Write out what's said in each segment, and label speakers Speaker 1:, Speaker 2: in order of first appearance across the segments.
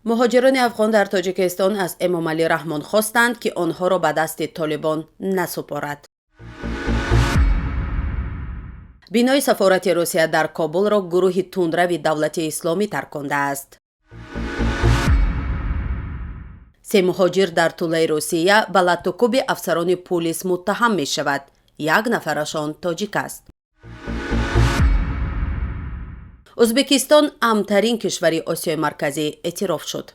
Speaker 1: مهاجران افغان در تاجیکستان از امامعلی رحمان خواستند که آنها را به دست طالبان نسپارد. بینای سفارت روسیه در کابل را گروه تندرو دولت اسلامی ترک کرده است. 3 مهاجر در طلوع روسیه به لطوکوب افسران پلیس متهم می شود. 1 نفرشان تاجیک است. ازبکستان امن‌ترین کشور آسیای مرکزی اعتراف شد.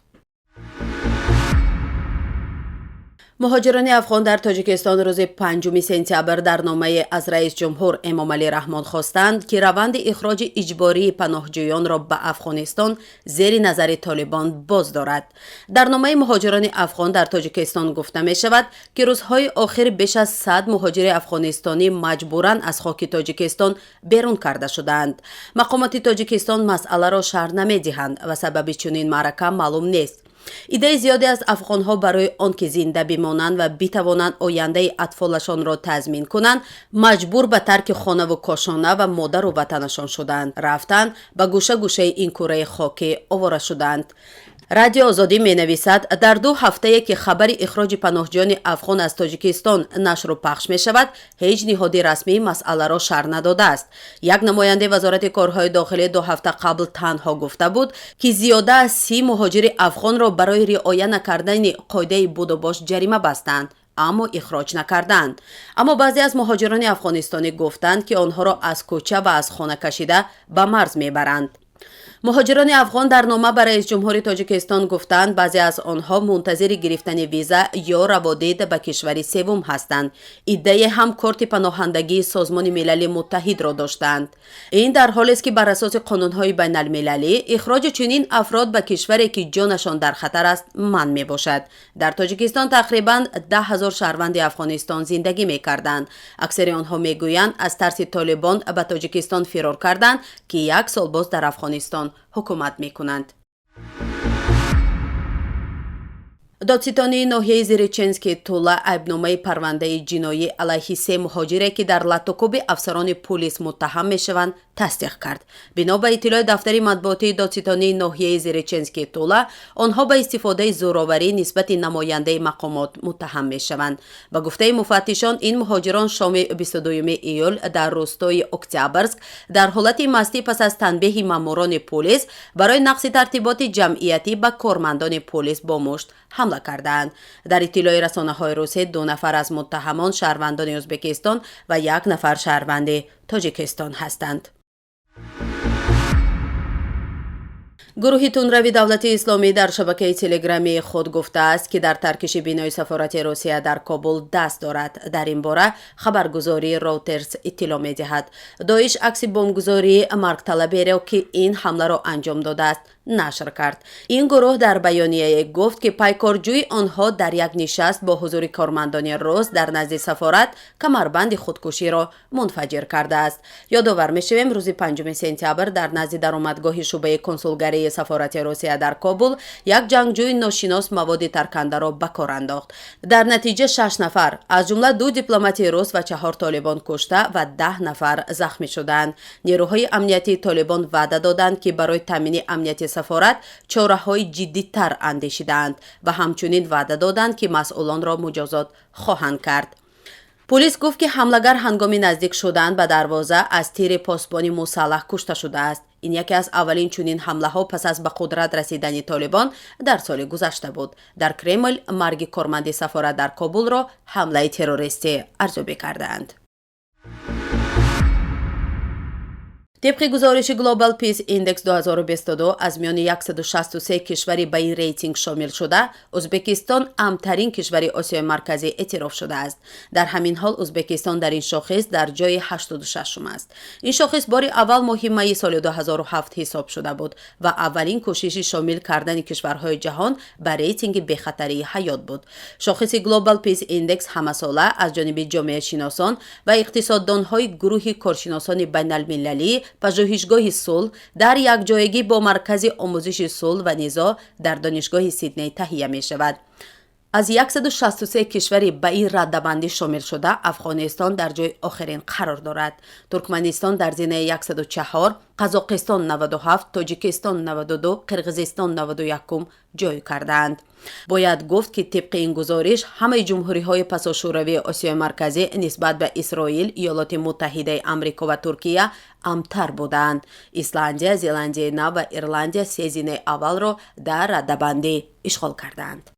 Speaker 1: مهاجران افغان در تاجیکستان روز 5 سپتامبر در نامه از رئیس جمهور امامعلی رحمان خواستند که روند اخراج اجباری پناهجویان را به افغانستان زیر نظر طالبان باز دارد. در نامه مهاجران افغان در تاجیکستان گفته می شود که روزهای آخر بیش از 100 مهاجر افغانستانی مجبوراً از خاک تاجیکستان بیرون کرده شدند. مقامات تاجیکستان مسئله را شرح نمی دهند و سبب چنین معرکه معلوم نیست. ایده زیادی از افغانها برای آنکه زنده بمانند و بتوانند آینده اطفالشان را تضمین کنند مجبور به ترک خانه و کاشانه و مادر و وطنشان شدند، رفتند به گوشه گوشه این کره خاکی آواره شدند. رادیو آزادی می نویسد در 2 هفته که خبر اخراج پناهجویان افغان از تاجیکستان نشر و پخش می شود، هیچ نهاد رسمی مسئله را شرح نداده است. 1 نماینده وزارت کارهای داخلی 2 هفته قبل تنها گفته بود که زیاده از 30 مهاجر افغان را برای رعایت نکردن قاعده بود و باش جریمه بستند، اما اخراج نکردند. اما بعضی از مهاجران افغانستانی گفتند که آنها را از کوچه و از خانه کشیده به مرز میبرند. مهاجران افغان در نامه برای رئیس جمهور تاجیکستان گفتند بعضی از آنها منتظر گرفتن ویزا یا روادید به کشور سوم هستند. ایده هم کارت پناهندگی سازمان ملل متحد را داشتند. این در حالی است که بر اساس قانون‌های بین المللی اخراج چنین افراد به کشوری که جانشان در خطر است منع می باشد. در تاجیکستان تقریباً 10,000 شهروند افغانستان زندگی می کردند. اکثر آنها می گویند از ترس طالبان به تاجیکستان فرار کردند که 1 سال باز در افغانستان حکومت می کنند. دادستانی ناحیه زیرچنسک تولا عیبنامه پرونده جنایی علیه 3 مهاجری که در لطوکوب افسران پلیس متهم می شوند تصدیق کرد. بنا به اطلاع دفتر مطبوعاتی دادستانی ناحیه زیرچنسک تولا، آنها به استفاده زورآوری نسبت نماینده مقامات متهم می شوند. به گفته مفتشان این مهاجران شام 22 ایول در روستای اکتبرسک در حالت مستی پس از تنبیه ماموران پلیس برای نقض ترتیبات جمعیتی به کارمندان پلیس با مشت حمله کردند. در اطلاع رسانه‌های روسی 2 نفر از متهمان شهروندان ازبکستان و 1 نفر شهروند تاجیکستان هستند. گروه تندرو دولت اسلامی در شبکه تلگرامی خود گفته است که در ترکش بینای سفارت روسیه در کابل دست دارد. در این باره خبرگزاری رویترز اطلاع می دهد. داعش عکس بمبگذاری مرگطلبی را که این حمله را انجام داده است نشر کرد. این گروه در بیانیه گفت که پیکارجوی آنها در یک نشست با حضور کارمندان روس در نزد سفارت کمربند خودکشی را منفجر کرده است. یادآور می‌شویم روز 5 سپتامبر در نزد درآمدگاه شعبه کنسولگری سفارت روسیه در کابل یک جنگجوی ناشناس مواد ترکنده را به کار انداخت. در نتیجه 6 نفر از جمله 2 دیپلمات روس و 4 طالبان کشته و 10 نفر زخمی شدند. نیروهای امنیتی طالبان وعده دادند که برای تامین امنیت سفارت چاره‌های جدی‌تر اندیشیدند و همچنین وعده دادند که مسئولان را مجازات خواهند کرد. پلیس گفت که حملگر هنگام نزدیک شدن به دروازه از تیر پاسبان مسلح کشته شده است. این یکی از اولین چنین حمله‌ها پس از به قدرت رسیدن طالبان در سال گذشته بود. در کرمل مرگ کارمند سفارت در کابل را حمله تروریستی ارزیابی کردند. طبق گزارش گلوبال پیس ایندکس 2022 از میان 163 کشوری به این ریتینگ شامل شده، ازبکستان امن‌ترین کشور آسیای مرکزی اعتراف شده است. در همین حال ازبکستان در این شاخص در جای 86 است. این شاخص بار اول ماه می سال 2007 حساب شده بود و اولین کوشش شامل کردن کشورهای جهان به ریتینگ بخطری حیات بود. شاخص گلوبال پیس ایندکس همه ساله از جانب جامعه شناسان و اقتصاددان‌های گروه کارشناسان بین‌المللی پژوهشگاه صلح در یک جایگی با مرکز آموزش صلح و نزاع در دانشگاه سیدنی تهیه می شود. از 163 کشوری به این رده‌بندی شامل شده افغانستان در جای آخرین قرار دارد. ترکمنستان در زینه 104، قزاقستان 97، تاجیکستان 92، قرقیزستان 91 جای کردند. باید گفت که طبق این گزارش همه جمهوری‌های پساشوروی آسیای مرکزی نسبت به اسرائیل، ایالات متحده آمریکا و ترکیه امتر بودند. ایسلندی، زلندی نو و ایرلندی 3 زینه اول را در رده‌بندی اشغال کردند.